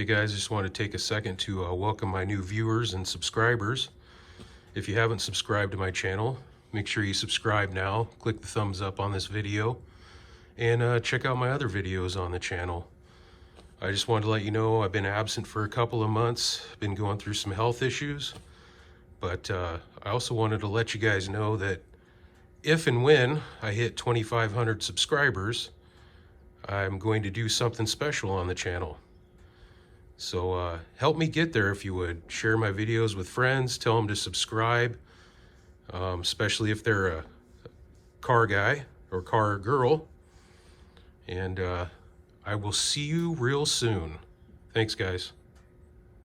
guys, I just want to take a second to welcome my new viewers and subscribers. If you haven't subscribed to my channel, make sure you subscribe now. Click the thumbs up on this video and check out my other videos on the channel. I just wanted to let you know I've been absent for a couple of months, been going through some health issues, but I also wanted to let you guys know that if and when I hit 2,500 subscribers, I'm going to do something special on the channel. So help me get there if you would. Share my videos with friends, tell them to subscribe, especially if they're a car guy or car girl. And I will see you real soon. Thanks, guys.